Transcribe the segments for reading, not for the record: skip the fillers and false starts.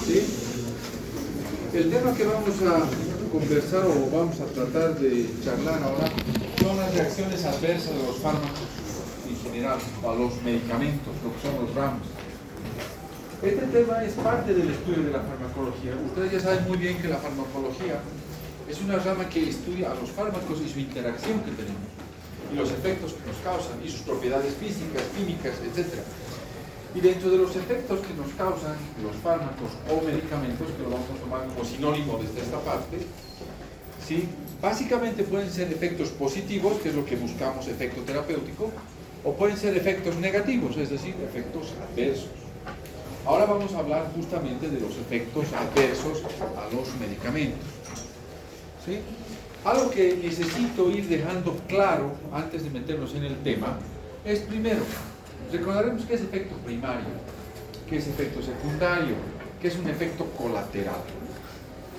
¿Sí? El tema que vamos a conversar o vamos a tratar de charlar ahora son las reacciones adversas de los fármacos en general, o a los medicamentos, lo que son los RAMs. Este tema es parte del estudio de la farmacología. Ustedes ya saben muy bien que la farmacología es una rama que estudia a los fármacos y su interacción que tenemos, y los efectos que nos causan, y sus propiedades físicas, químicas, etc. Y dentro de los efectos que nos causan los fármacos o medicamentos, que lo vamos a tomar como sinónimo desde esta parte, ¿sí? Básicamente pueden ser efectos positivos, que es lo que buscamos, efecto terapéutico, o pueden ser efectos negativos, es decir, efectos adversos. Ahora vamos a hablar justamente de los efectos adversos a los medicamentos. ¿Sí? Algo que necesito ir dejando claro antes de meternos en el tema es, primero, recordaremos qué es efecto primario, qué es efecto secundario, qué es un efecto colateral.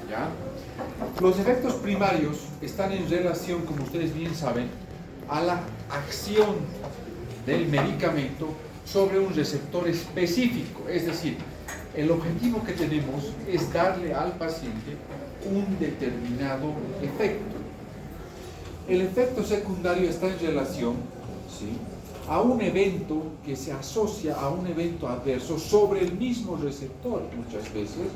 ¿Ya? Los efectos primarios están en relación, como ustedes bien saben, a la acción del medicamento sobre un receptor específico. Es decir, el objetivo que tenemos es darle al paciente un determinado efecto. El efecto secundario está en relación, ¿sí?, a un evento que se asocia a un evento adverso sobre el mismo receptor muchas veces,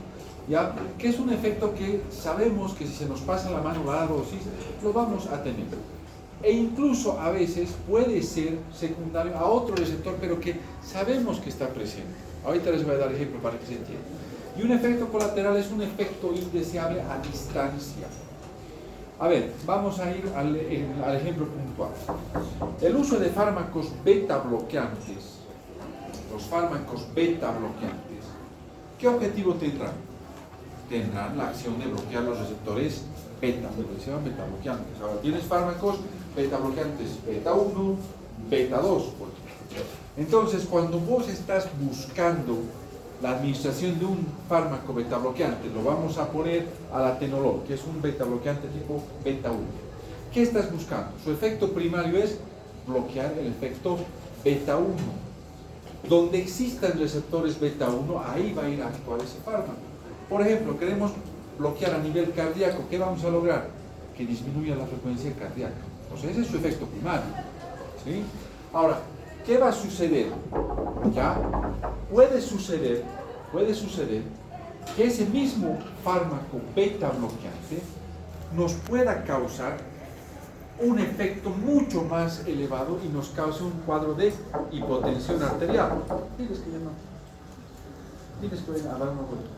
¿ya? Que es un efecto que sabemos que si se nos pasa la mano a la dosis lo vamos a tener, e incluso a veces puede ser secundario a otro receptor, pero que sabemos que está presente. Ahorita les voy a dar ejemplo para que se entienda. Y un efecto colateral es un efecto indeseable a distancia. A ver, vamos a ir al ejemplo puntual. El uso de fármacos beta bloqueantes. Los fármacos beta bloqueantes, ¿qué objetivo tendrán? Tendrán la acción de bloquear los receptores beta, lo que se llaman beta bloqueantes. Ahora, tienes fármacos beta bloqueantes beta 1, beta 2. Entonces, cuando vos estás buscando la administración de un fármaco beta bloqueante, lo vamos a poner al atenolol, que es un beta bloqueante tipo beta 1. ¿Qué estás buscando? Su efecto primario es bloquear el efecto beta 1. Donde existan receptores beta 1, ahí va a ir a actuar ese fármaco. Por ejemplo, queremos bloquear a nivel cardíaco. ¿Qué vamos a lograr? Que disminuya la frecuencia cardíaca. O sea, ese es su efecto primario. ¿Sí? Ahora, ¿qué va a suceder? ¿Ya? Puede suceder que ese mismo fármaco beta bloqueante nos pueda causar un efecto mucho más elevado y nos cause un cuadro de hipotensión arterial. Diles que ya no. Diles que vayan a dar una vuelta.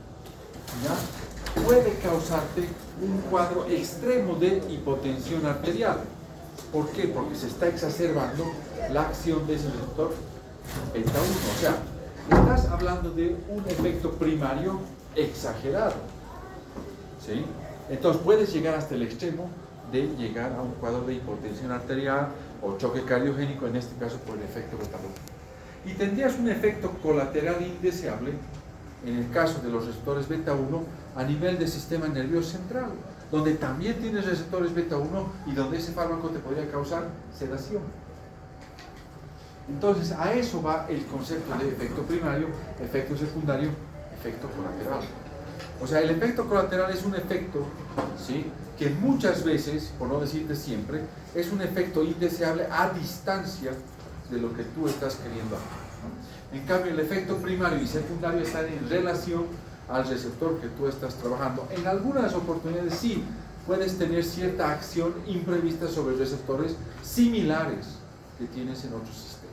¿Ya? Puede causarte un cuadro extremo de hipotensión arterial. ¿Por qué? Porque se está exacerbando la acción de ese receptor beta 1. O sea, estás hablando de un efecto primario exagerado. ¿Sí? Entonces puedes llegar hasta el extremo de llegar a un cuadro de hipotensión arterial o choque cardiogénico, en este caso por el efecto beta bloqueante. Y tendrías un efecto colateral indeseable en el caso de los receptores beta 1 a nivel del sistema nervioso central, donde también tienes receptores beta 1 y donde ese fármaco te podría causar sedación. Entonces, a eso va el concepto de efecto primario, efecto secundario, efecto colateral. O sea, el efecto colateral es un efecto, ¿sí?, que muchas veces, por no decirte siempre, es un efecto indeseable a distancia de lo que tú estás queriendo hacer, ¿no? En cambio, el efecto primario y secundario están en relación al receptor que tú estás trabajando. En algunas oportunidades sí puedes tener cierta acción imprevista sobre receptores similares que tienes en otros sistemas.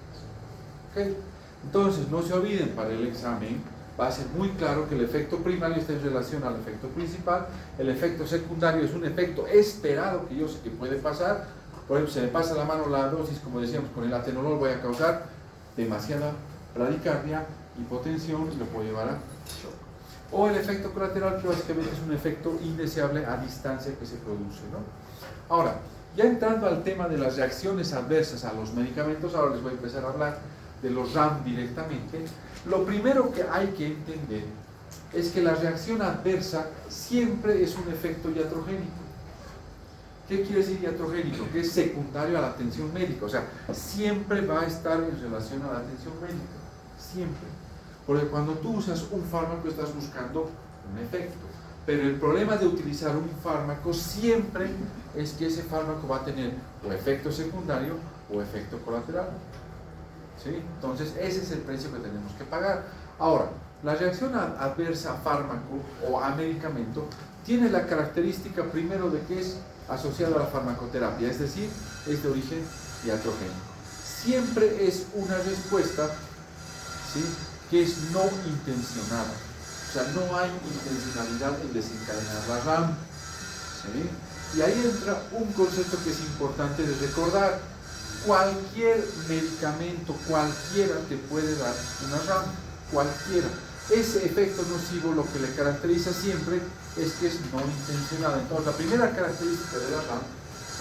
¿Okay? Entonces, no se olviden, para el examen va a ser muy claro que el efecto primario está en relación al efecto principal. El efecto secundario es un efecto esperado que yo sé que puede pasar. Por ejemplo, se me pasa la mano la dosis, como decíamos, con el atenolol voy a causar demasiada bradicardia, hipotensión y lo puedo llevar a shock. O el efecto colateral, que básicamente es un efecto indeseable a distancia que se produce, ¿no? Ahora, ya entrando al tema de las reacciones adversas a los medicamentos, ahora les voy a empezar a hablar de los RAM directamente. Lo primero que hay que entender es que la reacción adversa siempre es un efecto iatrogénico. ¿Qué quiere decir iatrogénico? Que es secundario a la atención médica. O sea, siempre va a estar en relación a la atención médica. Siempre. Porque cuando tú usas un fármaco estás buscando un efecto. Pero el problema de utilizar un fármaco siempre es que ese fármaco va a tener o efecto secundario o efecto colateral. ¿Sí? Entonces ese es el precio que tenemos que pagar. Ahora, la reacción adversa a fármaco o a medicamento tiene la característica primero de que es asociado a la farmacoterapia, es decir, es de origen iatrogénico. Siempre es una respuesta, ¿sí?, que es no intencionada. O sea, no hay intencionalidad en desencadenar la RAM. ¿Sí? Y ahí entra un concepto que es importante de recordar. Cualquier medicamento, cualquiera te puede dar una RAM, cualquiera. Ese efecto nocivo lo que le caracteriza siempre es que es no intencionado. Entonces, la primera característica de la RAM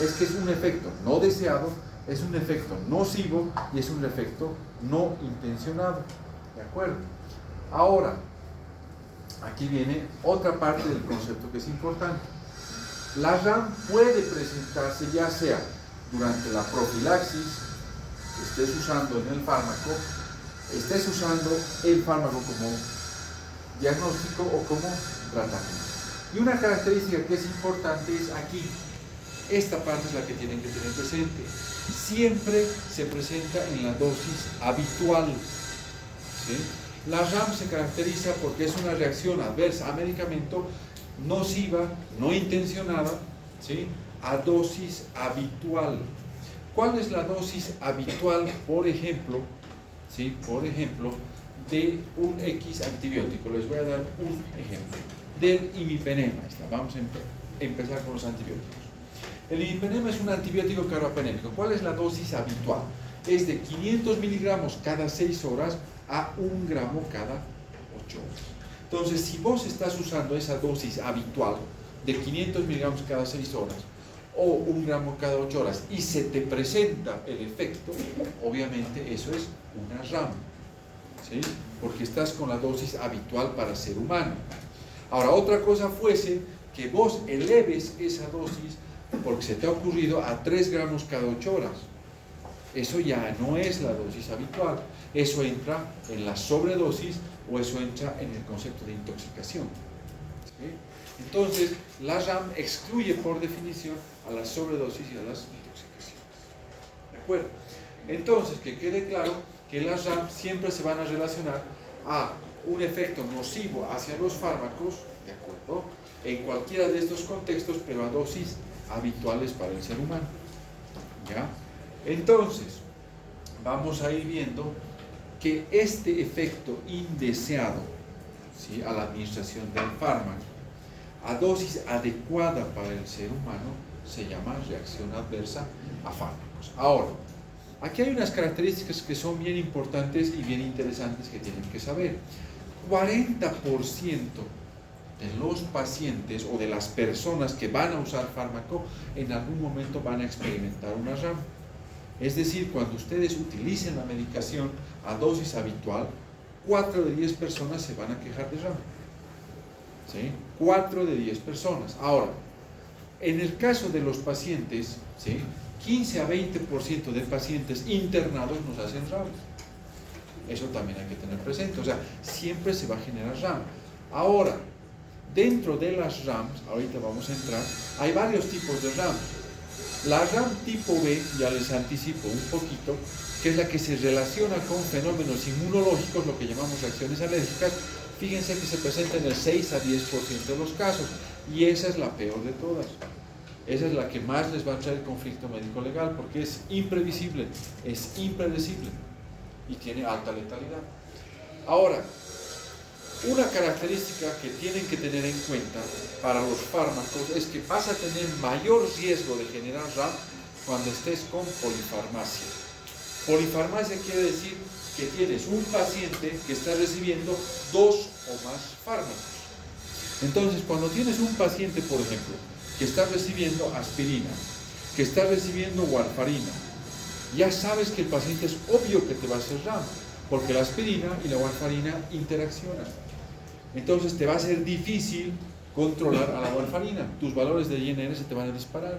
es que es un efecto no deseado, es un efecto nocivo y es un efecto no intencionado. ¿De acuerdo? Ahora, aquí viene otra parte del concepto que es importante. La RAM puede presentarse ya sea durante la profilaxis, estés usando en el fármaco, estés usando el fármaco como diagnóstico o como tratamiento. Y una característica que es importante es aquí, esta parte es la que tienen que tener presente. Siempre se presenta en la dosis habitual. ¿Sí? La RAM se caracteriza porque es una reacción adversa a medicamento nociva, no intencionada, ¿sí?, a dosis habitual. ¿Cuál es la dosis habitual, por ejemplo, ¿sí?, por ejemplo, de un X antibiótico? Les voy a dar un ejemplo. Del imipenema. Vamos a empezar con los antibióticos. El imipenema es un antibiótico carbapenémico. ¿Cuál es la dosis habitual? Es de 500 miligramos cada 6 horas a 1 gramo cada 8 horas. Entonces, si vos estás usando esa dosis habitual de 500 miligramos cada 6 horas o 1 gramo cada 8 horas y se te presenta el efecto, obviamente eso es una RAM, ¿sí?, porque estás con la dosis habitual para ser humano. Ahora, otra cosa fuese que vos eleves esa dosis porque se te ha ocurrido a 3 gramos cada 8 horas. Eso ya no es la dosis habitual. Eso entra en la sobredosis o eso entra en el concepto de intoxicación. ¿Sí? Entonces, la RAM excluye por definición a la sobredosis y a las intoxicaciones. ¿De acuerdo? Entonces, que quede claro que las RAM siempre se van a relacionar a un efecto nocivo hacia los fármacos, ¿de acuerdo?, en cualquiera de estos contextos, pero a dosis habituales para el ser humano. ¿Ya? Entonces, vamos a ir viendo que este efecto indeseado, ¿sí?, a la administración del fármaco a dosis adecuada para el ser humano se llama reacción adversa a fármacos. Ahora, aquí hay unas características que son bien importantes y bien interesantes que tienen que saber. 40% de los pacientes o de las personas que van a usar fármaco en algún momento van a experimentar una RAM. Es decir, cuando ustedes utilicen la medicación a dosis habitual, 4 de 10 personas se van a quejar de RAM. ¿Sí? 4 de 10 personas. Ahora, en el caso de los pacientes, ¿sí?, 15 a 20% de pacientes internados nos hacen RAM. Eso también hay que tener presente. O sea, siempre se va a generar RAM. Ahora, dentro de las RAMs, ahorita vamos a entrar, hay varios tipos de RAM. La RAM tipo B, ya les anticipo un poquito, que es la que se relaciona con fenómenos inmunológicos, lo que llamamos reacciones alérgicas. Fíjense que se presenta en el 6 a 10% de los casos, y esa es la peor de todas. Esa es la que más les va a traer conflicto médico-legal, porque es imprevisible, es impredecible, y tiene alta letalidad. Ahora, una característica que tienen que tener en cuenta para los fármacos es que vas a tener mayor riesgo de generar RAM cuando estés con polifarmacia. Polifarmacia quiere decir que tienes un paciente que está recibiendo 2 o más fármacos. Entonces, cuando tienes un paciente, por ejemplo, que está recibiendo aspirina, que está recibiendo warfarina, ya sabes que el paciente es obvio que te va a hacer RAM, porque la aspirina y la warfarina interaccionan. Entonces te va a ser difícil controlar a la warfarina, tus valores de INR se te van a disparar.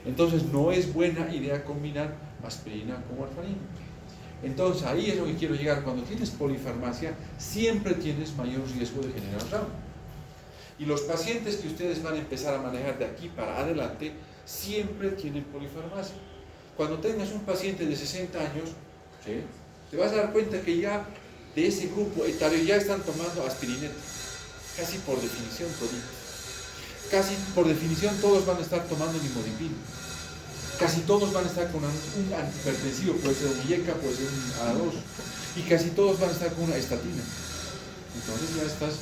Entonces no es buena idea combinar aspirina con warfarina. Entonces ahí es lo que quiero llegar. Cuando tienes polifarmacia, siempre tienes mayor riesgo de generar RAM. Y los pacientes que ustedes van a empezar a manejar de aquí para adelante, siempre tienen polifarmacia. Cuando tengas un paciente de 60 años, ¿sí?, te vas a dar cuenta que ya de ese grupo etario ya están tomando aspirineta, casi por definición toditos. Casi por definición todos van a estar tomando nimodipina. Casi todos van a estar con un antihipertensivo, puede ser un IECA, puede ser un A2, y casi todos van a estar con una estatina. Entonces ya estás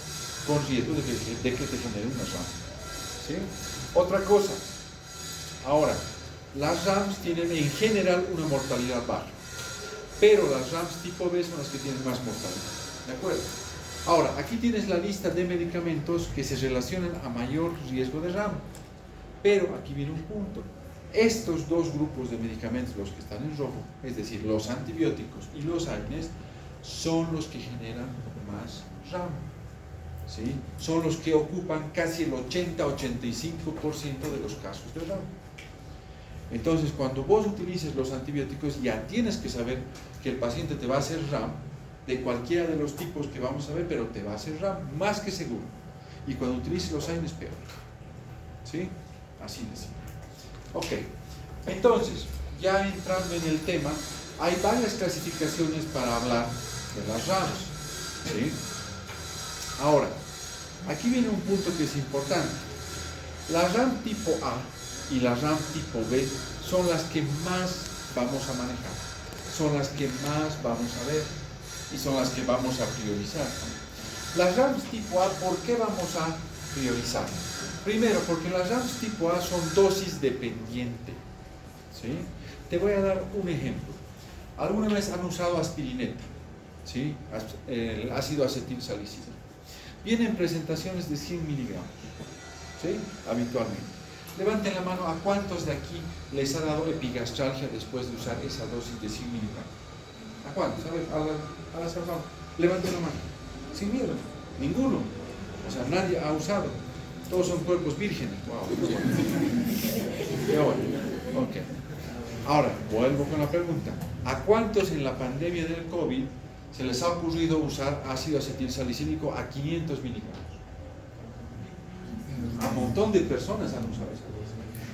con riesgo de que te genere una RAM. ¿Sí? Otra cosa, ahora, las RAMs tienen en general una mortalidad baja, pero las RAMs tipo B son las que tienen más mortalidad. ¿De acuerdo? Ahora, aquí tienes la lista de medicamentos que se relacionan a mayor riesgo de RAM, pero aquí viene un punto. Estos dos grupos de medicamentos, los que están en rojo, es decir, los antibióticos y los AINES, son los que generan más RAM. ¿Sí? Son los que ocupan casi el 80-85% de los casos de RAM. Entonces, cuando vos utilices los antibióticos, ya tienes que saber que el paciente te va a hacer RAM de cualquiera de los tipos que vamos a ver, pero te va a hacer RAM, más que seguro. Y cuando utilices los AINES, peor. ¿Sí? Así de simple. Ok, entonces, ya entrando en el tema, hay varias clasificaciones para hablar de las RAMs. ¿Sí? Ahora, aquí viene un punto que es importante. La RAM tipo A y la RAM tipo B son las que más vamos a manejar, son las que más vamos a ver y son las que vamos a priorizar. Las RAMs tipo A, ¿por qué vamos a priorizar? Primero, porque las RAMs tipo A son dosis dependiente. ¿Sí? Te voy a dar un ejemplo. ¿Alguna vez han usado aspirineta? ¿Sí? El ácido acetilsalicílico. Vienen presentaciones de 100 miligramos. ¿Sí? Habitualmente. Levanten la mano, ¿a cuántos de aquí les ha dado epigastralgia después de usar esa dosis de 100 miligramos? ¿A cuántos? A ver, a la salva. Levanten la mano. Sin miedo. Ninguno. O sea, nadie ha usado. Todos son cuerpos vírgenes. Wow. Y ahora, ok. Ahora, vuelvo con la pregunta. ¿A cuántos en la pandemia del COVID se les ha ocurrido usar ácido acetilsalicílico a 500 miligramos? A un montón de personas han usado eso.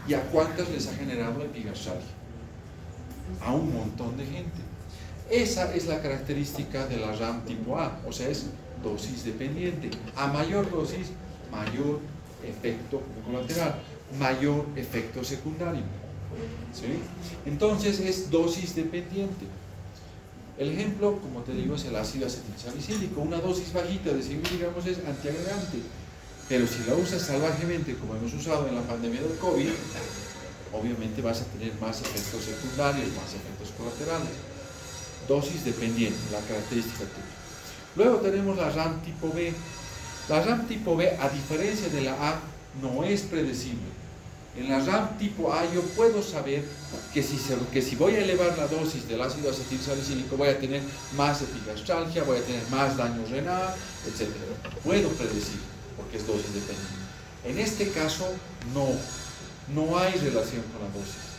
¿Y a cuántas les ha generado epigastralgia? A un montón de gente. Esa es la característica de la RAM tipo A, o sea, es dosis dependiente. A mayor dosis, mayor efecto colateral, mayor efecto secundario. ¿Sí? Entonces es dosis dependiente. El ejemplo, como te digo, es el ácido acetilsalicílico. Una dosis bajita de 100 miligramos es antiagregante, pero si la usas salvajemente, como hemos usado en la pandemia del COVID, obviamente vas a tener más efectos secundarios, más efectos colaterales. Dosis dependiente, la característica tuya. Luego tenemos la RAM tipo B. La RAM tipo B, a diferencia de la A, no es predecible. En la RAM tipo A yo puedo saber que si voy a elevar la dosis del ácido acetilsalicílico voy a tener más epigastralgia, voy a tener más daño renal, etc. Puedo predecir, porque es dosis dependiente. En este caso, no hay relación con la dosis.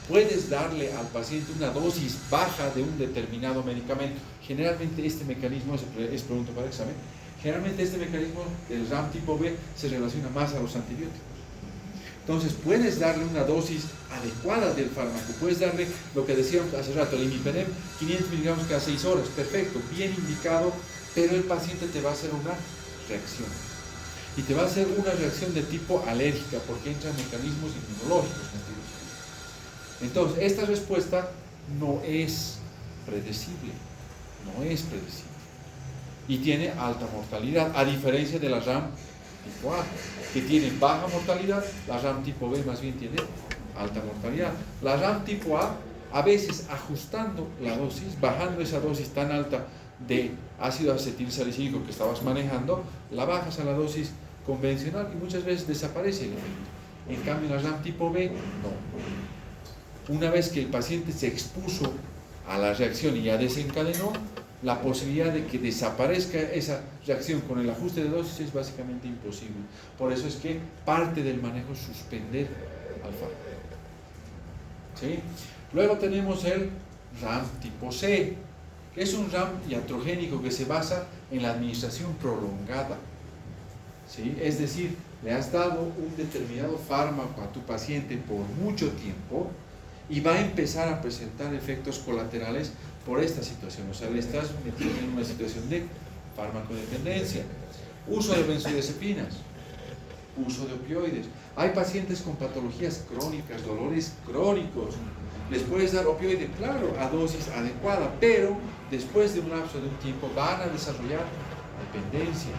Puedes darle al paciente una dosis baja de un determinado medicamento. Generalmente este mecanismo, es pregunta para examen, generalmente este mecanismo del RAM tipo B se relaciona más a los antibióticos. Entonces puedes darle una dosis adecuada del fármaco, puedes darle lo que decíamos hace rato, el imipenem, 500 miligramos cada 6 horas, perfecto, bien indicado, pero el paciente te va a hacer una reacción. Y te va a hacer una reacción de tipo alérgica, porque entran mecanismos inmunológicos. Entonces, esta respuesta no es predecible, y tiene alta mortalidad, a diferencia de la RAM tipo A, que tiene baja mortalidad. La RAM tipo B más bien tiene alta mortalidad. La RAM tipo A veces ajustando la dosis, bajando esa dosis tan alta de ácido acetilsalicílico que estabas manejando, la bajas a la dosis convencional y muchas veces desaparece el efecto. En cambio, la RAM tipo B, no. Una vez que el paciente se expuso a la reacción y ya desencadenó, la posibilidad de que desaparezca esa reacción con el ajuste de dosis es básicamente imposible. Por eso es que parte del manejo es suspender al fármaco. ¿Sí? Luego tenemos el RAM tipo C, que es un RAM iatrogénico que se basa en la administración prolongada. ¿Sí? Es decir, le has dado un determinado fármaco a tu paciente por mucho tiempo y va a empezar a presentar efectos colaterales por esta situación. O sea, le estás metiendo en una situación de farmacodependencia. Uso de benzodiazepinas, uso de opioides. Hay pacientes con patologías crónicas, dolores crónicos. Les puedes dar opioide, claro, a dosis adecuada, pero después de un lapso de un tiempo van a desarrollar dependencia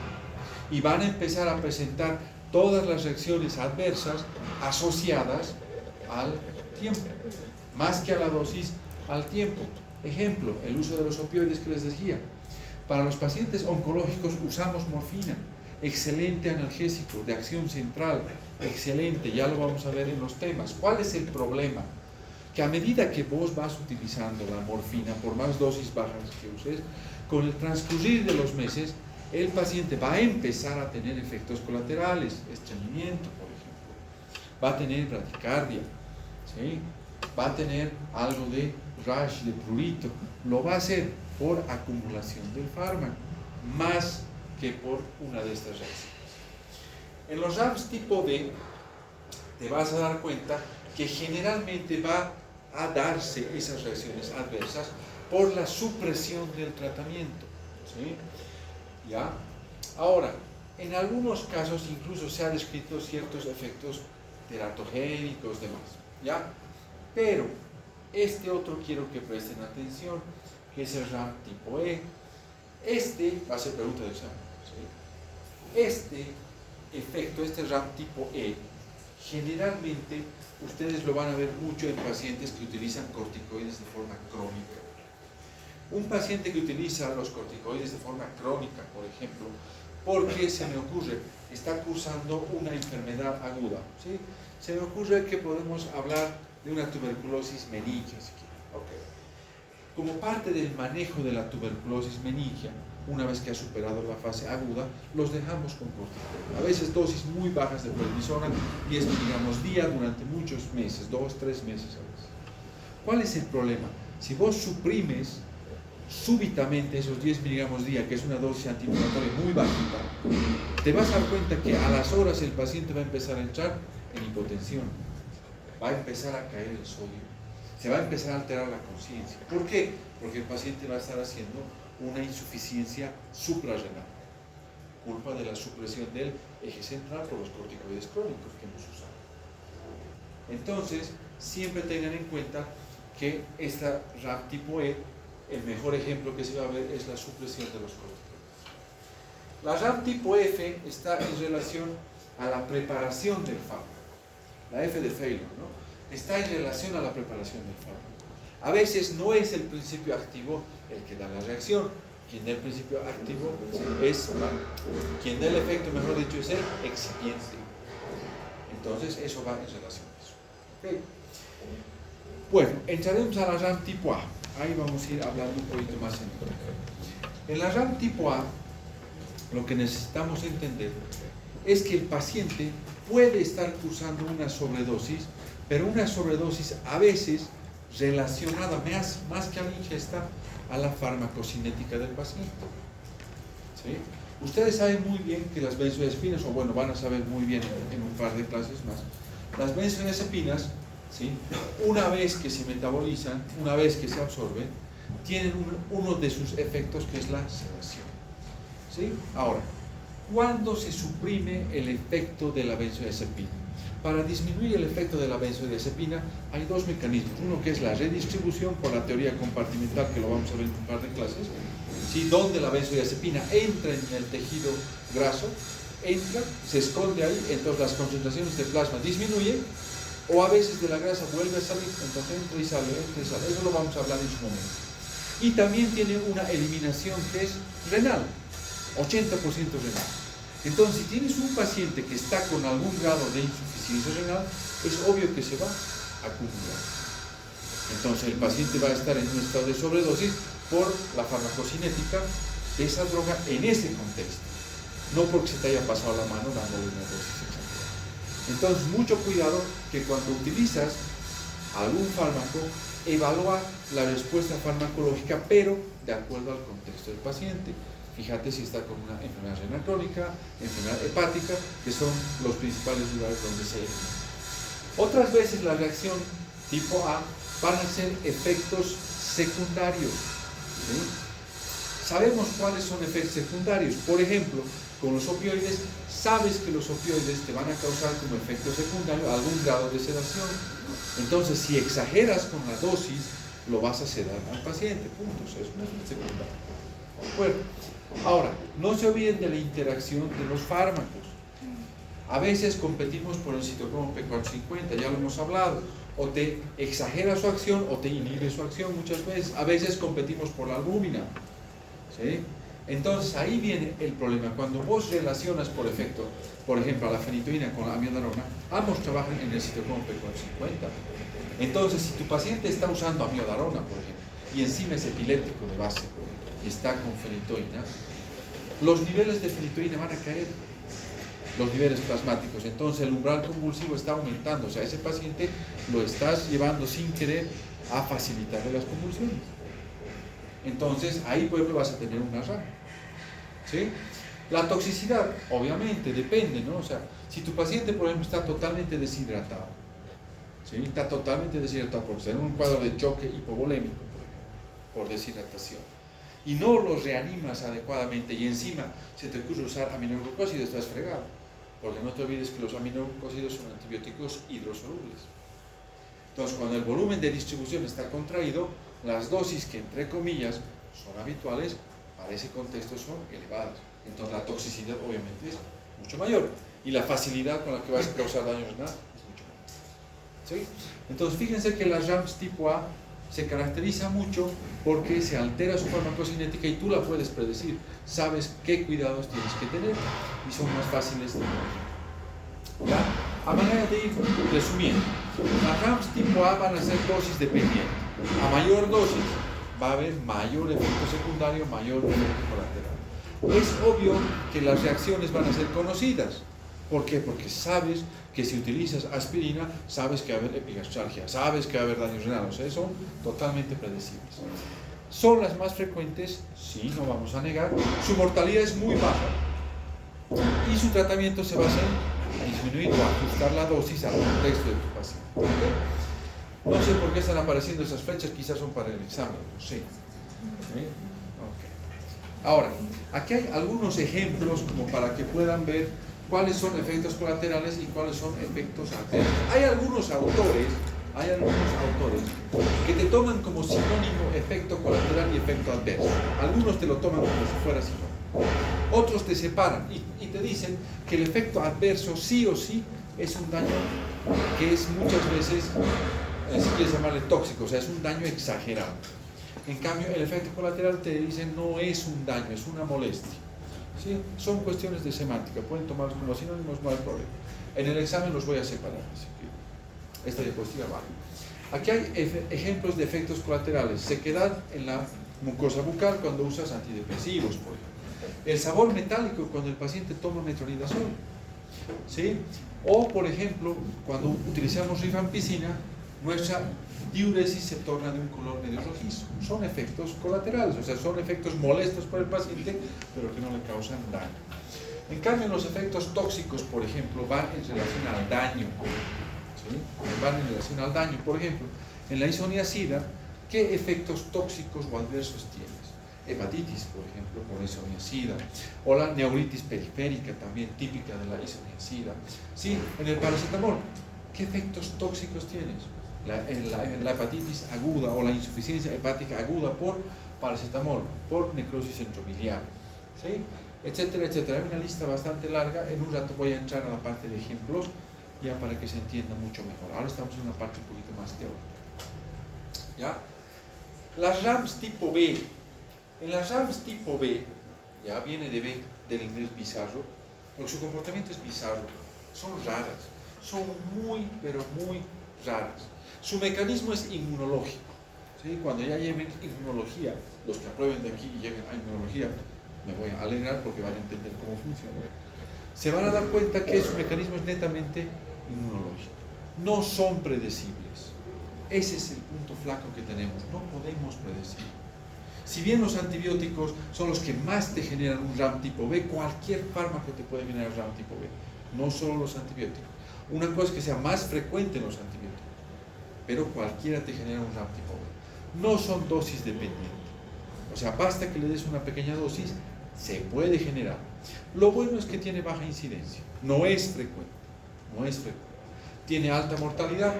y van a empezar a presentar todas las reacciones adversas asociadas al tiempo, más que a la dosis, al tiempo. Ejemplo, el uso de los opioides que les decía. Para los pacientes oncológicos usamos morfina, excelente analgésico de acción central, excelente, ya lo vamos a ver en los temas. ¿Cuál es el problema? Que a medida que vos vas utilizando la morfina, por más dosis bajas que uses, con el transcurrir de los meses, el paciente va a empezar a tener efectos colaterales, estreñimiento, por ejemplo, va a tener bradicardia, ¿sí? Va a tener algo de rash, de prurito, lo va a hacer por acumulación del fármaco, más que por una de estas reacciones. En los RAMs tipo D, te vas a dar cuenta que generalmente va a darse esas reacciones adversas por la supresión del tratamiento, ¿sí? ¿Ya? Ahora, en algunos casos incluso se han descrito ciertos efectos teratogénicos, demás, ¿ya? Pero este otro quiero que presten atención, que es el RAM tipo E. Este va a ser pregunta de examen, ¿sí? Este efecto, este RAM tipo E, generalmente ustedes lo van a ver mucho en pacientes que utilizan corticoides de forma crónica. Un paciente que utiliza los corticoides de forma crónica, por ejemplo, porque se me ocurre, está cursando una enfermedad aguda, ¿sí? Se me ocurre que podemos hablar de una tuberculosis meningia, si quieren. Okay. Como parte del manejo de la tuberculosis meningia, una vez que ha superado la fase aguda, los dejamos con corticoides. A veces dosis muy bajas de prednisona, 10 miligramos día durante muchos meses, 2, 3 meses a veces. ¿Cuál es el problema? Si vos suprimes súbitamente esos 10 miligramos día, que es una dosis antiinflamatoria muy bajita, te vas a dar cuenta que a las horas el paciente va a empezar a entrar en hipotensión, va a empezar a caer el sodio, se va a empezar a alterar la conciencia. ¿Por qué? Porque el paciente va a estar haciendo una insuficiencia suprarrenal, culpa de la supresión del eje central por los corticoides crónicos que hemos usado. Entonces, siempre tengan en cuenta que esta RAM tipo E, el mejor ejemplo que se va a ver es la supresión de los corticoides. La RAM tipo F está en relación a la preparación del fármaco. La F de failure, ¿no? Está en relación a la preparación del fármaco. A veces no es el principio activo el que da la reacción. Quien da el principio activo es, quien da el efecto, mejor dicho, es el excipiente. Entonces, eso va en relación a eso. ¿Okay? Bueno, entraremos a la RAM tipo A. Ahí vamos a ir hablando un poquito más en detalle. En la RAM tipo A, lo que necesitamos entender es que el paciente puede estar cursando una sobredosis, pero una sobredosis a veces relacionada más que a la ingesta, a la farmacocinética del paciente. ¿Sí? Ustedes saben muy bien que las benzodiazepinas, o bueno, van a saber muy bien en un par de clases más, las benzodiazepinas, ¿sí? Una vez que se metabolizan, una vez que se absorben, tienen uno de sus efectos que es la sedación. ¿Sí? Ahora, ¿cuándo se suprime el efecto de la benzodiazepina? Para disminuir el efecto de la benzodiazepina hay dos mecanismos. Uno que es la redistribución por la teoría compartimental, que lo vamos a ver en un par de clases, ¿sí? Donde la benzodiazepina entra en el tejido graso, entra, se esconde ahí, entonces las concentraciones de plasma disminuyen, o a veces de la grasa vuelve a salir, entonces entra y sale, entra y sale. Eso lo vamos a hablar en su momento. Y también tiene una eliminación que es renal, 80% renal. Entonces, si tienes un paciente que está con algún grado de insuficiencia renal, es obvio que se va a acumular. Entonces, el paciente va a estar en un estado de sobredosis por la farmacocinética de esa droga en ese contexto, no porque se te haya pasado la mano dándole una dosis exagerada. Entonces, mucho cuidado que cuando utilizas algún fármaco, evaluar la respuesta farmacológica, pero de acuerdo al contexto del paciente. Fíjate si está con una enfermedad renal crónica, enfermedad hepática, que son los principales lugares donde se elimina. Otras veces la reacción tipo A van a ser efectos secundarios. ¿Sí? Sabemos cuáles son efectos secundarios. Por ejemplo, con los opioides, sabes que los opioides te van a causar como efecto secundario algún grado de sedación. Entonces, si exageras con la dosis, lo vas a sedar al paciente. Punto. Eso no es un secundario. Bueno, ahora, no se olviden de la interacción de los fármacos. A veces competimos por el citocromo P450, ya lo hemos hablado. O te exagera su acción o te inhibe su acción muchas veces. A veces competimos por la albúmina. ¿Sí? Entonces ahí viene el problema. Cuando vos relacionas por efecto, por ejemplo, a la fenitoína con la amiodarona, ambos trabajan en el citocromo P450. Entonces, si tu paciente está usando amiodarona, por ejemplo, y encima es epiléptico de base y está con fenitoína, los niveles de fenitoína van a caer, los niveles plasmáticos. Entonces el umbral convulsivo está aumentando. O sea, ese paciente lo estás llevando sin querer a facilitarle las convulsiones. Entonces ahí por ejemplo vas a tener una RAM. ¿Sí? La toxicidad, obviamente, depende, ¿no? O sea, si tu paciente, por ejemplo, está totalmente deshidratado, ¿sí? Está totalmente deshidratado porque está en un cuadro de choque hipovolémico, por deshidratación, y no los reanimas adecuadamente y encima se te ocurre usar aminoglucósidos, estás fregado, porque no te olvides que los aminoglucósidos son antibióticos hidrosolubles. Entonces, cuando el volumen de distribución está contraído, las dosis que, entre comillas, son habituales, para ese contexto son elevadas. Entonces, la toxicidad, obviamente, es mucho mayor. Y la facilidad con la que vas a causar daño renal es mucho mayor. ¿Sí? Entonces, fíjense que las RAMS tipo A se caracteriza mucho porque se altera su farmacocinética y tú la puedes predecir. Sabes qué cuidados tienes que tener y son más fáciles de ver. ¿Ya? A manera de ir resumiendo, las RAMS tipo A van a ser dosis dependientes. A mayor dosis va a haber mayor efecto secundario, mayor efecto colateral. Es obvio que las reacciones van a ser conocidas. ¿Por qué? Porque sabes que si utilizas aspirina, sabes que va a haber epigastralgia, sabes que va a haber daños renales, o sea, son totalmente predecibles. ¿Son las más frecuentes? Sí, no vamos a negar. Su mortalidad es muy baja y su tratamiento se basa en disminuir o ajustar la dosis al contexto de tu paciente. ¿Okay? No sé por qué están apareciendo esas fechas, quizás son para el examen, no sé. ¿Okay? Okay. Ahora, aquí hay algunos ejemplos como para que puedan ver cuáles son efectos colaterales y cuáles son efectos adversos. Hay algunos autores que te toman como sinónimo efecto colateral y efecto adverso. Algunos te lo toman como si fuera sinónimo. Otros te separan y te dicen que el efecto adverso sí o sí es un daño que es muchas veces, si quieres llamarle tóxico, o sea, es un daño exagerado. En cambio, el efecto colateral te dicen no es un daño, es una molestia. ¿Sí? Son cuestiones de semántica, pueden tomarlos como sinónimos, no hay problema. En el examen los voy a separar, así que esta diapositiva vale. Aquí hay ejemplos de efectos colaterales: sequedad en la mucosa bucal cuando usas antidepresivos, por ejemplo. El sabor metálico cuando el paciente toma metronidazol, ¿sí? O, por ejemplo, cuando utilizamos rifampicina, nuestra diuresis se torna de un color medio rojizo. Son efectos colaterales, o sea, son efectos molestos para el paciente, pero que no le causan daño. En cambio, los efectos tóxicos, por ejemplo, van en relación al daño. ¿Sí? Van en relación al daño. Por ejemplo, en la isoniazida, ¿qué efectos tóxicos o adversos tienes? Hepatitis, por ejemplo, por isoniazida, o la neuritis periférica, también típica de la isoniazida. Sí, en el paracetamol, ¿qué efectos tóxicos tienes? La hepatitis aguda o la insuficiencia hepática aguda por paracetamol, por necrosis centrobiliar, ¿sí? Etcétera, etcétera. Hay una lista bastante larga. En un rato voy a entrar a la parte de ejemplos, ya para que se entienda mucho mejor. Ahora estamos en una parte un poquito más teórica. ¿Ya? Las RAMS tipo B. En las RAMS tipo B, ya viene de B, del inglés bizarro, porque su comportamiento es bizarro. Son raras, son muy, pero muy raras. Su mecanismo es inmunológico. ¿Sí? Cuando ya lleven inmunología, los que aprueben de aquí y lleguen a inmunología, me voy a alegrar porque van a entender cómo funciona. Se van a dar cuenta que su mecanismo es netamente inmunológico. No son predecibles. Ese es el punto flaco que tenemos, no podemos predecir. Si bien los antibióticos son los que más te generan un RAM tipo B, cualquier fármaco te puede generar RAM tipo B, no solo los antibióticos. Una cosa es que sea más frecuente en los antibióticos, pero cualquiera te genera un RAM tipo B. No son dosis dependientes, o sea, basta que le des una pequeña dosis, se puede generar. Lo bueno es que tiene baja incidencia, no es frecuente, tiene alta mortalidad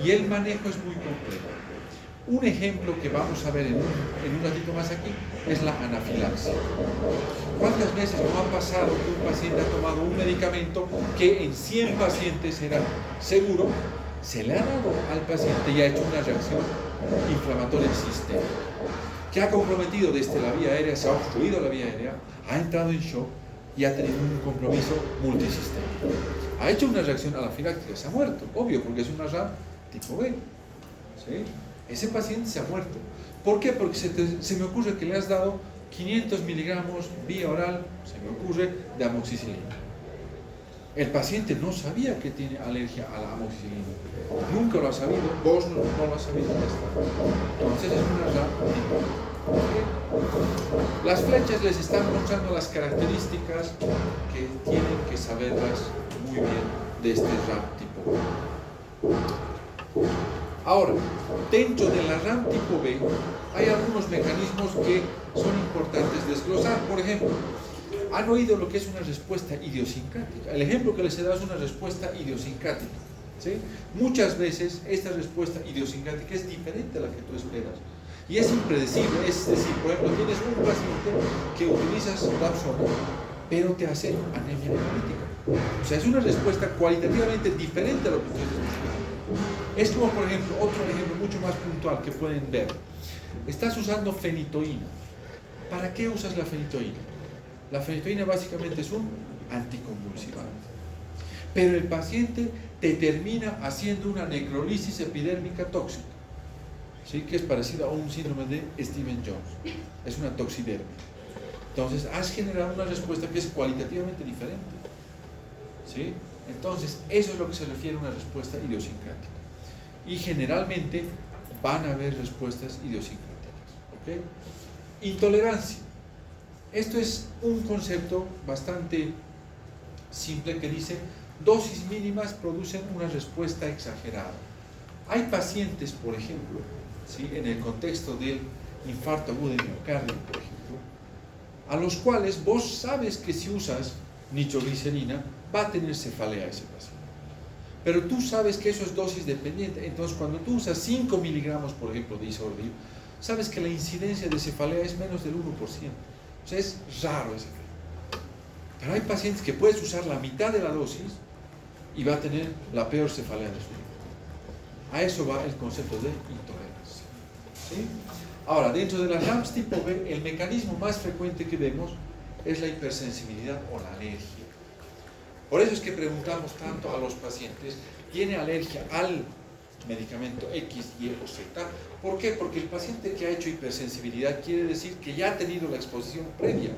y el manejo es muy complejo. Un ejemplo que vamos a ver en un ratito más aquí es la anafilaxia. ¿Cuántas veces nos ha pasado que un paciente ha tomado un medicamento que en 100 pacientes era seguro, se le ha dado al paciente y ha hecho una reacción inflamatoria sistémica, que ha comprometido desde la vía aérea, se ha obstruido la vía aérea, ha entrado en shock y ha tenido un compromiso multisistémico? Ha hecho una reacción anafiláctica, se ha muerto, obvio, porque es una RAM tipo B. ¿Sí? Ese paciente se ha muerto. ¿Por qué? Porque se me ocurre que le has dado 500 miligramos vía oral, se me ocurre, de amoxicilina. El paciente no sabía que tiene alergia a la amoxicilina. Nunca lo ha sabido, vos no lo has sabido. Entonces es una RAM tipo B. Las flechas les están mostrando las características que tienen que saberlas muy bien de este RAM tipo B. Ahora, dentro de la RAM tipo B hay algunos mecanismos que son importantes desglosar. Por ejemplo, han oído lo que es una respuesta idiosincrática. El ejemplo que les he dado es una respuesta idiosincrática, ¿sí? Muchas veces esta respuesta idiosincrática es diferente a la que tú esperas y es impredecible. Es decir, por ejemplo, tienes un paciente que utilizas Dapsona, pero te hace anemia hemolítica. O sea, es una respuesta cualitativamente diferente a lo que tú esperas. Es como, por ejemplo, otro ejemplo mucho más puntual que pueden ver. Estás usando fenitoína. ¿Para qué usas la fenitoína? La fenitoína básicamente es un anticonvulsivante. Pero el paciente te termina haciendo una necrolisis epidérmica tóxica, ¿sí? Que es parecida a un síndrome de Stevens-Jones. Es una toxidermia. Entonces, has generado una respuesta que es cualitativamente diferente, ¿sí? Entonces, eso es lo que se refiere a una respuesta idiosincrática. Y generalmente van a haber respuestas idiosincráticas. ¿Okay? Intolerancia. Esto es un concepto bastante simple que dice: dosis mínimas producen una respuesta exagerada. Hay pacientes, por ejemplo, ¿sí? En el contexto del infarto agudo de miocardio, por ejemplo, a los cuales vos sabes que si usas nitroglicerina va a tener cefalea ese paciente. Pero tú sabes que eso es dosis dependiente. Entonces, cuando tú usas 5 miligramos, por ejemplo, de Isordil, sabes que la incidencia de cefalea es menos del 1%. O sea, es raro ese efecto. Pero hay pacientes que puedes usar la mitad de la dosis y va a tener la peor cefalea de su vida. A eso va el concepto de intolerancia. ¿Sí? Ahora, dentro de las RAMs tipo B, el mecanismo más frecuente que vemos es la hipersensibilidad o la alergia. Por eso es que preguntamos tanto a los pacientes: ¿tiene alergia al medicamento X, Y o Z? ¿Por qué? Porque el paciente que ha hecho hipersensibilidad quiere decir que ya ha tenido la exposición previa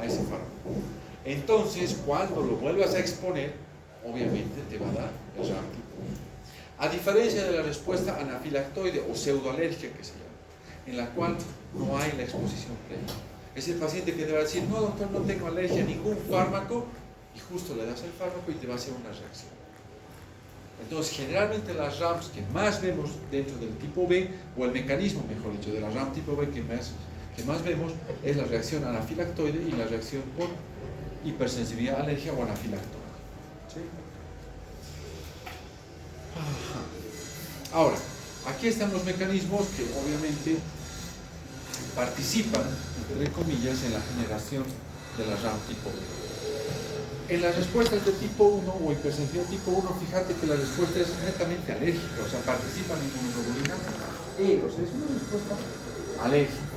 a ese fármaco. Entonces, cuando lo vuelvas a exponer, obviamente te va a dar el RAM tipo B. A diferencia de la respuesta anafilactoide o pseudoalergia que se llama, en la cual no hay la exposición previa. Es el paciente que te va a decir: no, doctor, no tengo alergia a ningún fármaco, y justo le das el fármaco y te va a hacer una reacción. Entonces, generalmente las RAMs que más vemos dentro del tipo B, o el mecanismo, mejor dicho, de la RAM tipo B que más vemos, es la reacción anafilactoide y la reacción por hipersensibilidad, alergia o anafilactoide. ¿Sí? Ahora, aquí están los mecanismos que obviamente participan, entre comillas, en la generación de la RAM tipo B. En las respuestas de tipo 1 o hipersensibilidad tipo 1, fíjate que la respuesta es netamente alérgica, o sea, participan en inmunoglobulina E, o sea, es una respuesta alérgica.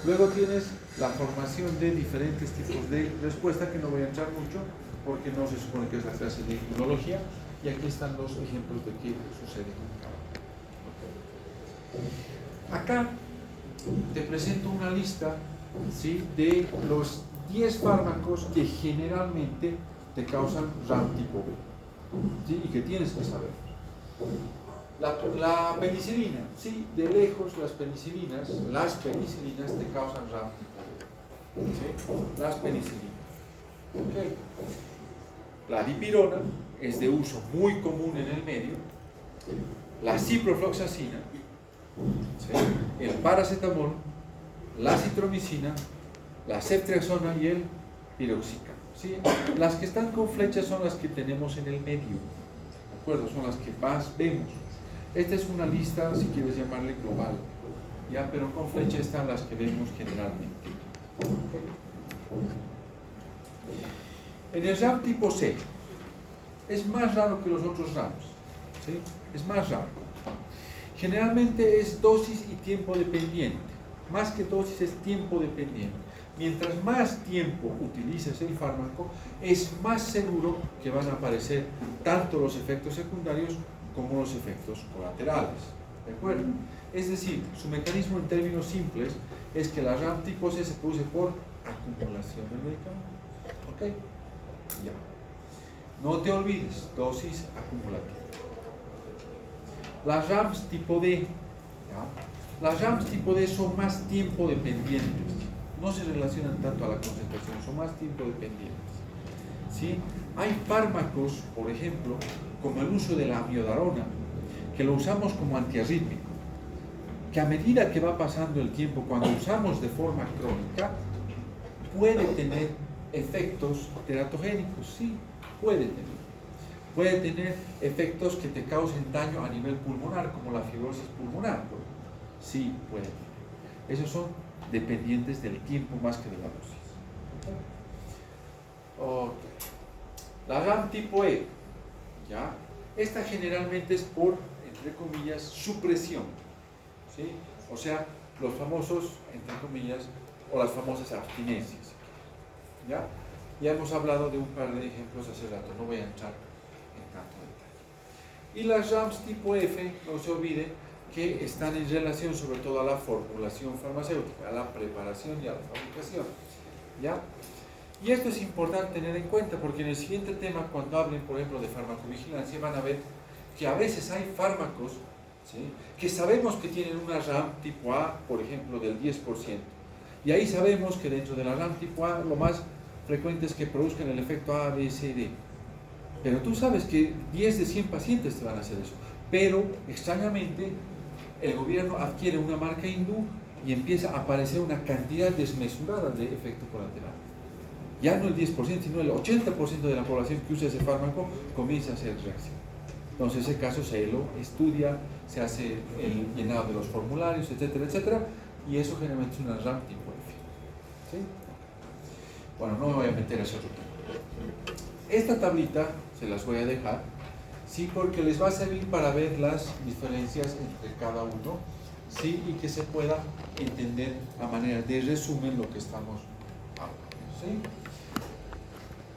Luego tienes la formación de diferentes tipos de respuesta, que no voy a entrar mucho porque no se supone que es la clase de inmunología, y aquí están los ejemplos de qué sucede con cada uno. Acá te presento una lista, ¿sí?, de los 10 fármacos que generalmente te causan RAM tipo B, ¿sí?, y que tienes que saber. La penicilina, sí, de lejos las penicilinas te causan RAM. ¿Sí? Las penicilinas. Okay. La dipirona es de uso muy común en el medio. La ciprofloxacina, ¿sí? El paracetamol, la citromicina, la ceftriaxona y el piroxicam. ¿Sí? Las que están con flechas son las que tenemos en el medio. ¿De acuerdo? Son las que más vemos. Esta es una lista, si quieres llamarle global, ¿ya? Pero con flecha están las que vemos generalmente. En el RAM tipo C, es más raro que los otros RAMs, ¿sí? Es más raro. Generalmente es dosis y tiempo dependiente. Más que dosis es tiempo dependiente. Mientras más tiempo utilices el fármaco, es más seguro que van a aparecer tanto los efectos secundarios como los efectos colaterales. ¿De acuerdo? Es decir, su mecanismo en términos simples es que la RAM tipo C se produce por acumulación del medicamento. ¿Ok? Ya. No te olvides, dosis acumulativa. Las RAMs tipo D, ¿ya? Las RAMs tipo D son más tiempo dependientes. No se relacionan tanto a la concentración, son más tiempo dependientes. ¿Sí? Hay fármacos, por ejemplo, como el uso de la amiodarona, que lo usamos como antiarrítmico, que a medida que va pasando el tiempo, cuando usamos de forma crónica, puede tener efectos teratogénicos, sí, puede tener. Puede tener efectos que te causen daño a nivel pulmonar, como la fibrosis pulmonar, sí, puede tener. Esos son dependientes del tiempo más que de la dosis. Okay. La RAM tipo E, ¿ya? Esta generalmente es por, entre comillas, supresión, ¿sí? O sea, los famosos, entre comillas, o las famosas abstinencias, ¿ya? Ya hemos hablado de un par de ejemplos hace rato, no voy a entrar en tanto detalle. Y las RAMs tipo F, no se olvide, que están en relación sobre todo a la formulación farmacéutica, a la preparación y a la fabricación, ¿ya? Y esto es importante tener en cuenta porque en el siguiente tema, cuando hablen, por ejemplo, de farmacovigilancia, van a ver que a veces hay fármacos, ¿sí?, que sabemos que tienen una RAM tipo A, por ejemplo, del 10%. Y ahí sabemos que dentro de la RAM tipo A lo más frecuente es que produzcan el efecto A, B, C, D. Pero tú sabes que 10 de 100 pacientes te van a hacer eso. Pero, extrañamente, el gobierno adquiere una marca hindú y empieza a aparecer una cantidad desmesurada de efecto colateral. Ya no el 10%, sino el 80% de la población que usa ese fármaco comienza a hacer reacción. Entonces, ese caso se lo estudia, se hace el llenado de los formularios, etcétera, etcétera, y eso generalmente es una RAM tipo F. ¿Sí? Bueno, no me voy a meter a ese otro tema. Esta tablita se las voy a dejar, sí, porque les va a servir para ver las diferencias entre cada uno, sí, y que se pueda entender a manera de resumen lo que estamos hablando, ¿sí?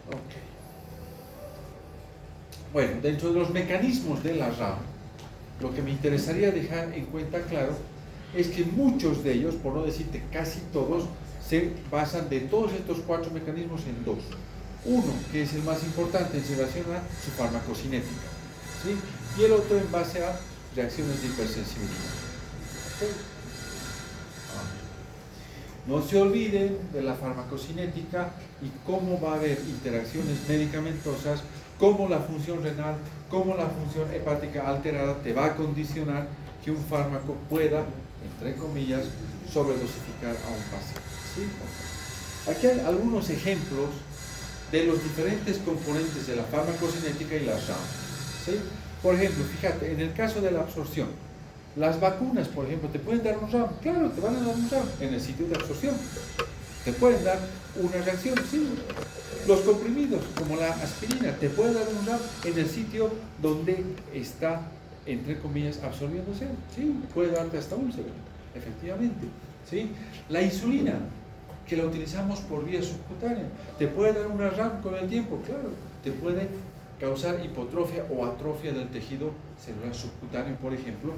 Ok. Bueno, dentro de los mecanismos de la RAM, lo que me interesaría dejar en cuenta claro es que muchos de ellos, por no decirte casi todos, se basan de todos estos 4 mecanismos en 2. Uno, que es el más importante en relación a su farmacocinética, ¿sí?, y el otro en base a reacciones de hipersensibilidad. ¿Okay? No se olviden de la farmacocinética y cómo va a haber interacciones medicamentosas, cómo la función renal, cómo la función hepática alterada te va a condicionar que un fármaco pueda, entre comillas, sobredosificar a un paciente. ¿Sí? Aquí hay algunos ejemplos de los diferentes componentes de la farmacocinética y la RAM. ¿Sí? Por ejemplo, fíjate, en el caso de la absorción, las vacunas, por ejemplo, ¿te pueden dar un RAM? Claro, te van a dar un RAM en el sitio de absorción. ¿Te pueden dar una reacción? Sí. Los comprimidos, como la aspirina, ¿te pueden dar un RAM en el sitio donde está, entre comillas, absorbiéndose? Sí, puede darte hasta úlcera, efectivamente. ¿Sí? La insulina, que la utilizamos por vía subcutánea, ¿te puede dar una RAM con el tiempo? Claro, te puede causar hipotrofia o atrofia del tejido celular subcutáneo, por ejemplo,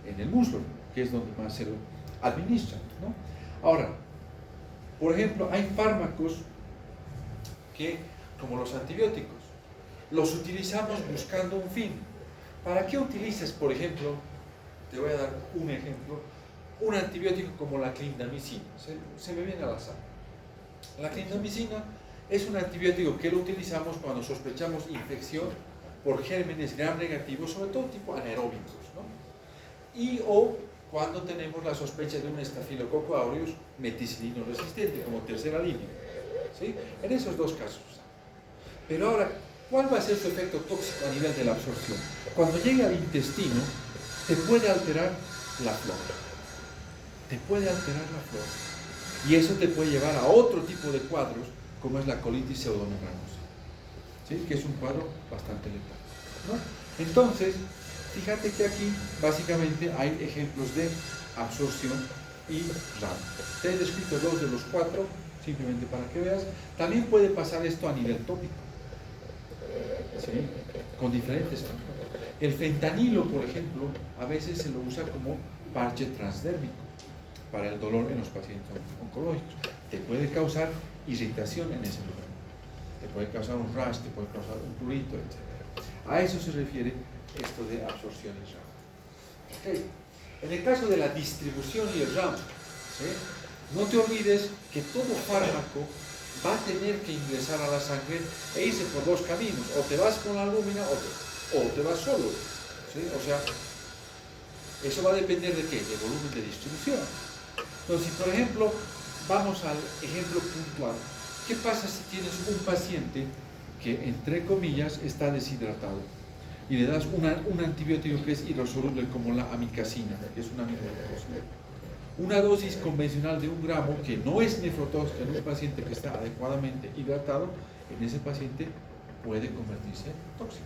en el muslo, que es donde más se lo administra, ¿no? Ahora, por ejemplo, hay fármacos que, como los antibióticos, los utilizamos buscando un fin. ¿Para qué utilizas, por ejemplo, te voy a dar un ejemplo, un antibiótico como la clindamicina? Se me viene a la sala. La clindamicina es un antibiótico que lo utilizamos cuando sospechamos infección por gérmenes gram negativos, sobre todo tipo anaeróbicos, ¿no? Y o cuando tenemos la sospecha de un estafilococo aureus meticilino resistente como tercera línea, ¿sí? En esos dos casos. Pero ahora, ¿cuál va a ser su efecto tóxico a nivel de la absorción? Cuando llega al intestino, te puede alterar la flora. Te puede alterar la flora. Y eso te puede llevar a otro tipo de cuadros, como es la colitis pseudomembranosa, ¿sí? Que es un cuadro bastante letal, ¿no? Entonces, fíjate que aquí básicamente hay ejemplos de absorción y RAM. Te he descrito 2 de los 4, simplemente para que veas. También puede pasar esto a nivel tópico, ¿sí? Con diferentes factores. El fentanilo, por ejemplo, a veces se lo usa como parche transdérmico para el dolor en los pacientes oncológicos. Te puede causar irritación en ese lugar. Te puede causar un rash, te puede causar un prurito, etc. A eso se refiere esto de absorción y RAM. Okay. En el caso de la distribución y el RAM, ¿sí? No te olvides que todo fármaco va a tener que ingresar a la sangre e irse por dos caminos. O te vas con la albúmina o te vas solo, ¿sí? O sea, eso va a depender de qué, del volumen de distribución. Entonces, si por ejemplo, vamos al ejemplo puntual, ¿qué pasa si tienes un paciente que, entre comillas, está deshidratado y le das un antibiótico que es hidrosoluble como la amikacina, que es una aminoglutosina? Una dosis convencional de 1 gramo que no es nefrotóxica en un paciente que está adecuadamente hidratado, en ese paciente puede convertirse en tóxico.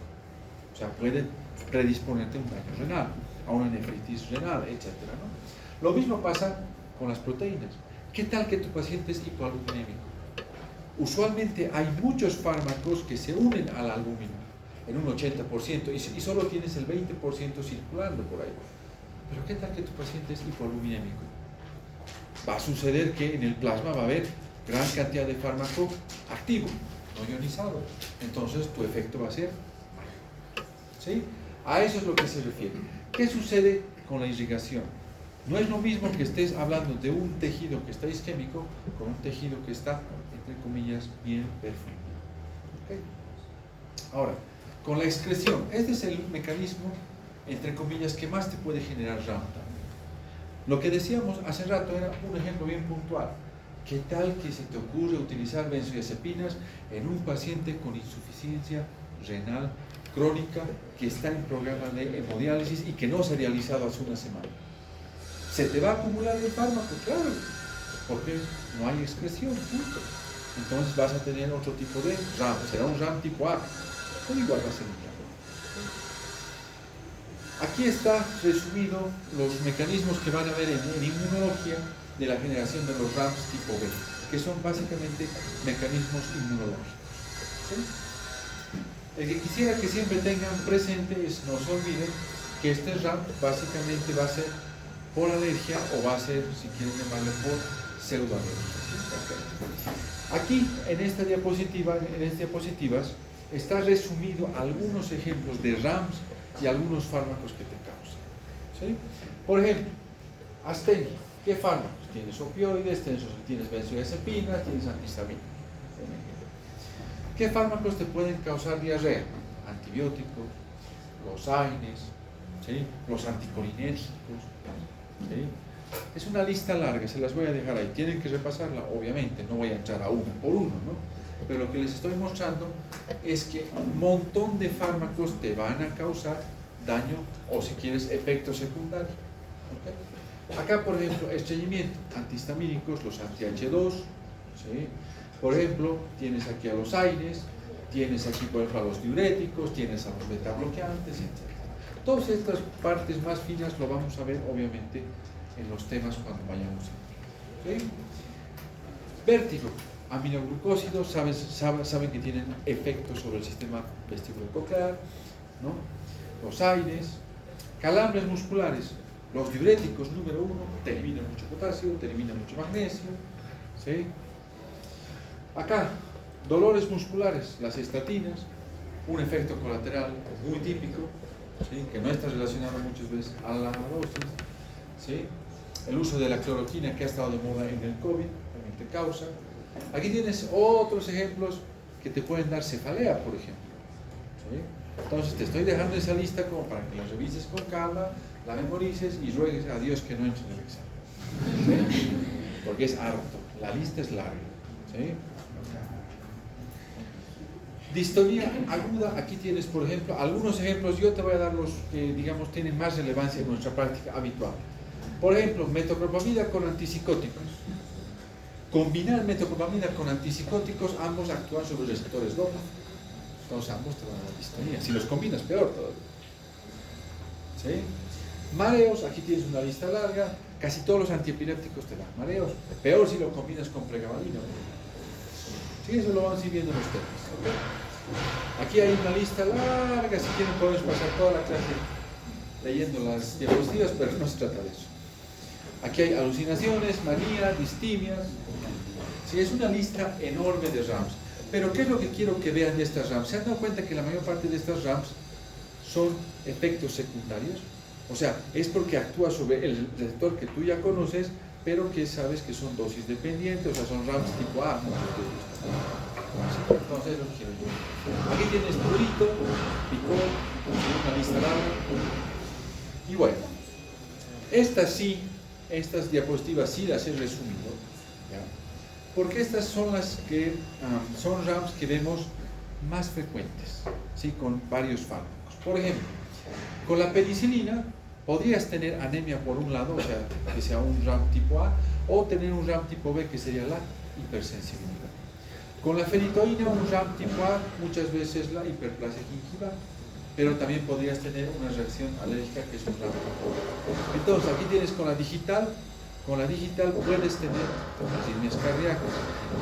O sea, puede predisponerte a un daño renal, a una nefritis renal, etc., ¿no? Lo mismo pasa con las proteínas. ¿Qué tal que tu paciente es hipoalbuminémico? Usualmente hay muchos fármacos que se unen a la albúmina en un 80% y solo tienes el 20% circulando por ahí. Pero ¿qué tal que tu paciente es hipoalbuminémico? Va a suceder que en el plasma va a haber gran cantidad de fármaco activo, no ionizado. Entonces tu efecto va a ser mayor. ¿Sí? A eso es lo que se refiere. ¿Qué sucede con la irrigación? No es lo mismo que estés hablando de un tejido que está isquémico con un tejido que está, entre comillas, bien perfundido. ¿Okay? Ahora, con la excreción, este es el mecanismo, entre comillas, que más te puede generar RAM también. Lo que decíamos hace rato era un ejemplo bien puntual. ¿Qué tal que se te ocurre utilizar benzodiazepinas en un paciente con insuficiencia renal crónica que está en programa de hemodiálisis y que no se ha realizado hace una semana? ¿Se te va a acumular el fármaco? Claro, porque no hay excreción, punto. Entonces vas a tener otro tipo de RAM, será un RAM tipo A, o igual va a ser un RAM. Aquí está resumido los mecanismos que van a haber en inmunología de la generación de los RAMs tipo B, que son básicamente mecanismos inmunológicos. ¿Sí? El que quisiera que siempre tengan presente es, no se olviden, que este RAM básicamente va a ser por alergia o va a ser, si quieren llamarlo, por pseudoalergia. ¿Sí? Aquí, en esta diapositiva, en estas diapositivas, está resumido algunos ejemplos de RAMs y algunos fármacos que te causan. ¿Sí? Por ejemplo, astenia. ¿Qué fármacos? Tienes opioides, tienes benzodiazepinas, tienes antihistamínicos. ¿Qué fármacos te pueden causar diarrea? Antibióticos, los AINES, ¿sí? Los anticolinérgicos. ¿Sí? Es una lista larga, se las voy a dejar ahí. Tienen que repasarla, obviamente, no voy a entrar a uno por uno, ¿no? Pero lo que les estoy mostrando es que un montón de fármacos te van a causar daño o, si quieres, efectos secundarios. ¿Okay? Acá, por ejemplo, estreñimiento, antihistamínicos, los anti-H2, ¿sí? Por ejemplo, tienes aquí a los AINES, tienes aquí, por ejemplo, a los diuréticos, tienes a los betabloqueantes, etc. Todas estas partes más finas lo vamos a ver, obviamente, en los temas cuando vayamos a ver. ¿Sí? Vértigo. Aminoglucósidos, saben que tienen efectos sobre el sistema vestibulo-coclear, ¿no? Los AINES, calambres musculares, los diuréticos número 1, te eliminan mucho potasio, te eliminan mucho magnesio, ¿sí? Acá, dolores musculares, las estatinas, un efecto colateral muy típico, ¿sí? Que no está relacionado muchas veces a la dosis, ¿sí? El uso de la cloroquina que ha estado de moda en el COVID también te causa. Aquí tienes otros ejemplos que te pueden dar cefalea, por ejemplo, ¿sí? Entonces te estoy dejando esa lista como para que la revises con calma, la memorices y ruegues a Dios que no entre en el examen, ¿sí? Porque es harto, la lista es larga, ¿sí? Distonía aguda, aquí tienes, por ejemplo, algunos ejemplos. Yo te voy a dar los que, digamos, tienen más relevancia en nuestra práctica habitual. Por ejemplo, metoclopramida con antipsicóticos. Combinar metoclopramida con antipsicóticos, ambos actúan sobre receptores dopa. Entonces ambos te van a dar distonía. Si los combinas, peor todavía, ¿sí? Mareos, aquí tienes una lista larga. Casi todos los antiepilépticos te dan mareos. Peor si lo combinas con pregabalina. Sí, eso lo van sirviendo los temas, ¿okay? Aquí hay una lista larga. Si quieren podemos pasar toda la clase leyendo las diapositivas, pero no se trata de eso. Aquí hay alucinaciones, manía, distimias. Sí, es una lista enorme de RAMs. Pero ¿qué es lo que quiero que vean de estas RAMs? ¿Se han dado cuenta que la mayor parte de estas RAMs son efectos secundarios? O sea, es porque actúa sobre el receptor que tú ya conoces, pero que sabes que son dosis dependientes, o sea, son RAMs tipo A. Entonces, lo quiero yo. Aquí tienes prurito, picor, una lista larga. Y bueno, estas diapositivas sí las he resumido, ¿ya? Porque estas son las que son RAMs que vemos más frecuentes, ¿sí? Con varios fármacos. Por ejemplo, con la penicilina podrías tener anemia por un lado, o sea, que sea un RAM tipo A, o tener un RAM tipo B, que sería la hipersensibilidad. Con la fenitoína, un RAM tipo A, muchas veces la hiperplasia gingival, pero también podrías tener una reacción alérgica que es un RAM tipo B. Entonces, aquí tienes con la digital puedes tener arritmias cardíacas.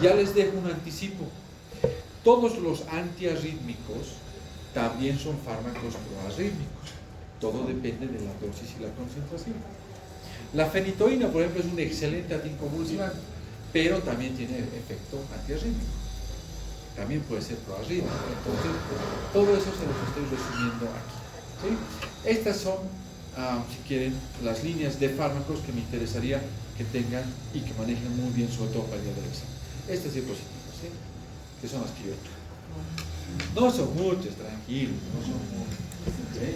Ya les dejo un anticipo. Todos los antiarrítmicos también son fármacos proarrítmicos. Todo depende de la dosis y la concentración. La fenitoína, por ejemplo, es un excelente anticonvulsivante, pero también tiene efecto antiarrítmico. También puede ser proarrítmico. Entonces, todo eso se los estoy resumiendo aquí, ¿sí? Estas son, si quieren, las líneas de fármacos que me interesaría que tengan y que manejen muy bien, sobre todo para el día del examen. Estas diapositivas, ¿sí? Que son las que yo tengo. No son muchas, tranquilos, no son muchas, ¿sí?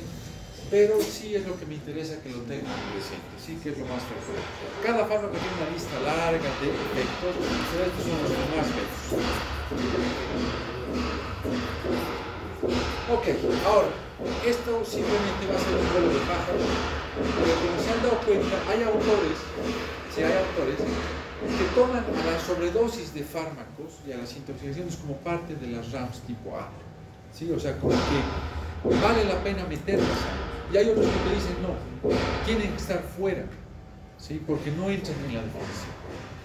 Pero sí es lo que me interesa que lo tengan presente, sí, que es lo más frecuente. Cada fármaco tiene una lista larga de efectos, pero estos son los que más vemos. Ok, ahora, esto simplemente va a ser un vuelo de pájaro, pero como se han dado cuenta, hay autores que toman a la sobredosis de fármacos y a las intoxicaciones como parte de las RAMs tipo A, ¿sí? O sea, como que vale la pena meterlas. Y hay otros que te dicen no, tienen que estar fuera, ¿sí? Porque no entran en la definición,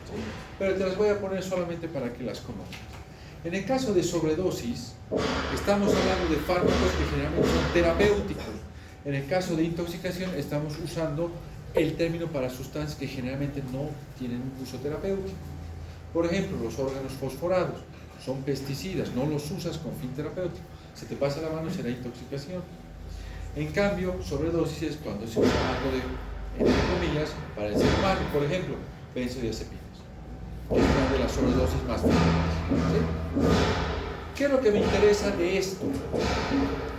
¿sí? Pero te las voy a poner solamente para que las conozcas. En el caso de sobredosis, estamos hablando de fármacos que generalmente son terapéuticos. En el caso de intoxicación, estamos usando el término para sustancias que generalmente no tienen un uso terapéutico. Por ejemplo, los órganos fosforados son pesticidas, no los usas con fin terapéutico. Se te pasa la mano, será intoxicación. En cambio, sobredosis es cuando se usa algo de, entre comillas, para el ser humano, por ejemplo, benzodiazepinas. Es una de las sobredosis más frecuentes, ¿sí? ¿Qué es lo que me interesa de esto?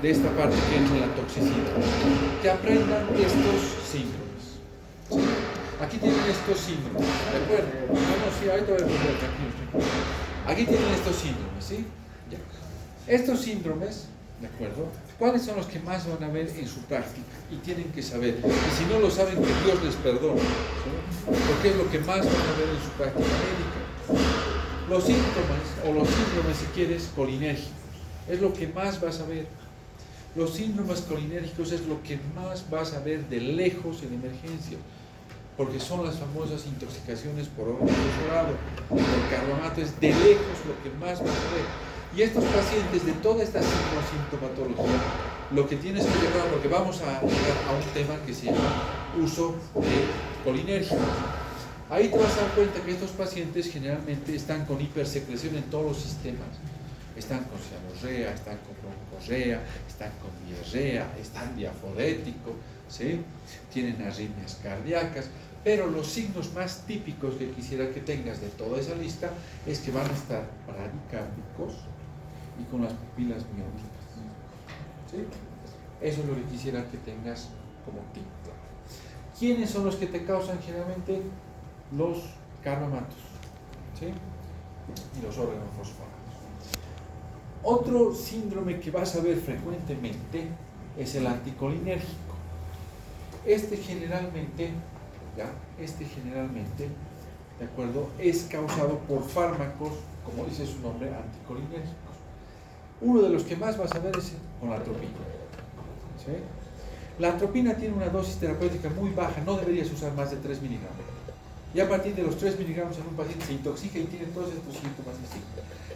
De esta parte que es la toxicidad. Que aprendan estos síndromes, ¿sí? Aquí tienen estos síndromes, ¿de acuerdo? No, sí, ahorita voy a poner tranquilos. Aquí tienen estos síndromes, ¿sí? Ya. Estos síndromes, ¿de acuerdo? ¿Cuáles son los que más van a ver en su práctica? Y tienen que saber. Y si no lo saben, que Dios les perdone, ¿sí? Porque es lo que más van a ver en su práctica médica. Los síntomas, o los síndromes, si quieres, colinérgicos, es lo que más vas a ver. Los síndromes colinérgicos es lo que más vas a ver de lejos en emergencia, porque son las famosas intoxicaciones por órgano fosforado, por carbonato, es de lejos lo que más vas a ver. Y estos pacientes de toda esta sintomatología, lo que tienes que llevar, porque vamos a llegar a un tema que se llama uso de colinérgico. Ahí te vas a dar cuenta que estos pacientes generalmente están con hipersecreción en todos los sistemas. están con cianorrea, están con broncorrea, están con diarrea, están diaforéticos, ¿sí? Tienen arritmias cardíacas, pero los signos más típicos que quisiera que tengas de toda esa lista es que van a estar bradicárdicos y con las pupilas mióticas, ¿sí? Eso es lo que quisiera que tengas como tip. ¿Quiénes son los que te causan generalmente? Los carbomatos, ¿sí? Y los órganos fosforados. Otro síndrome que vas a ver frecuentemente es el anticolinérgico. Este generalmente, ¿de acuerdo? Es causado por fármacos, como dice su nombre, anticolinérgicos. Uno de los que más vas a ver es con la atropina, ¿sí? La atropina tiene una dosis terapéutica muy baja, no deberías usar más de 3 miligramos. Y a partir de los 3 miligramos en un paciente se intoxica y tiene todos estos síntomas así.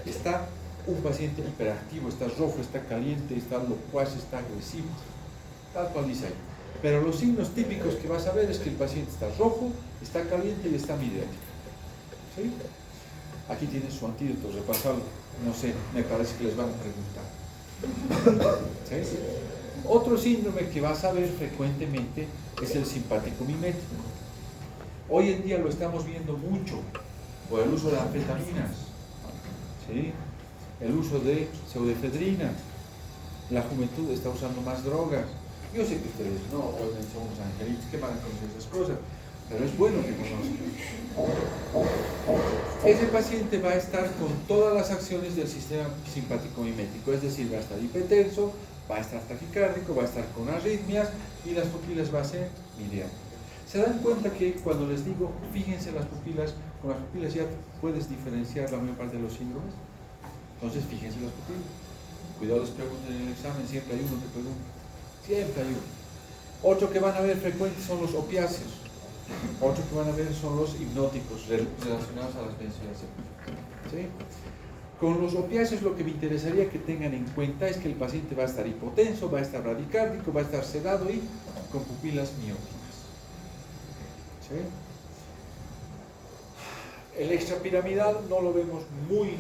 Está un paciente hiperactivo, está rojo, está caliente, está locuaz, está agresivo, tal cual dice ahí. Pero los signos típicos que vas a ver es que el paciente está rojo, está caliente y está midriático, ¿sí? Aquí tienes su antídoto, repasarlo. No sé, me parece que les van a preguntar. ¿Sí? Otro síndrome que vas a ver frecuentemente es el simpático mimético. Hoy en día lo estamos viendo mucho por el uso de anfetaminas, ¿sí? El uso de pseudoefedrina. La juventud está usando más drogas. Yo sé que ustedes no, hoy son unos angelitos que van a conocer esas cosas, pero es bueno que conozcan. Ese paciente va a estar con todas las acciones del sistema simpático mimético, es decir, va a estar hipertenso, va a estar taquicárdico, va a estar con arritmias y las pupilas va a ser midriáticas. ¿Se dan cuenta que cuando les digo, fíjense las pupilas, con las pupilas ya puedes diferenciar la mayor parte de los síndromes? Entonces, fíjense las pupilas. Cuidado, les pregunten en el examen, siempre hay uno que pregunta. Siempre hay uno. Otro que van a ver frecuente son los opiáceos. Otro que van a ver son los hipnóticos relacionados a las benzodiazepinas, ¿sí? Con los opiáceos lo que me interesaría que tengan en cuenta es que el paciente va a estar hipotenso, va a estar bradicárdico, va a estar sedado y con pupilas mióticas, ¿sí? El extrapiramidal no lo vemos muy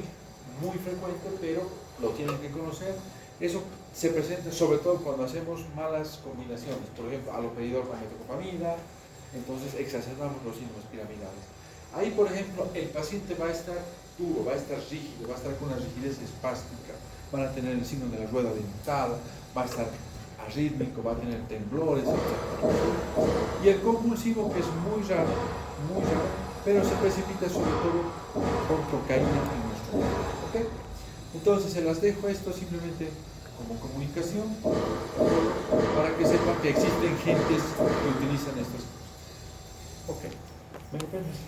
frecuente, pero lo tienen que conocer. Eso se presenta sobre todo cuando hacemos malas combinaciones, por ejemplo, haloperidol con metoclopramida, entonces exacerbamos los signos piramidales. Ahí, por ejemplo, el paciente va a estar duro, va a estar rígido, va a estar con una rigidez espástica, van a tener el signo de la rueda dentada, va a estar arrítmico, va a tener temblores, etc. Y el compulsivo, que es muy raro, pero se precipita sobre todo por cocaína en nuestro cuerpo, ¿okay? Entonces se las dejo esto simplemente como comunicación para que sepan que existen gentes que utilizan estas cosas. Ok, ¿me lo permites?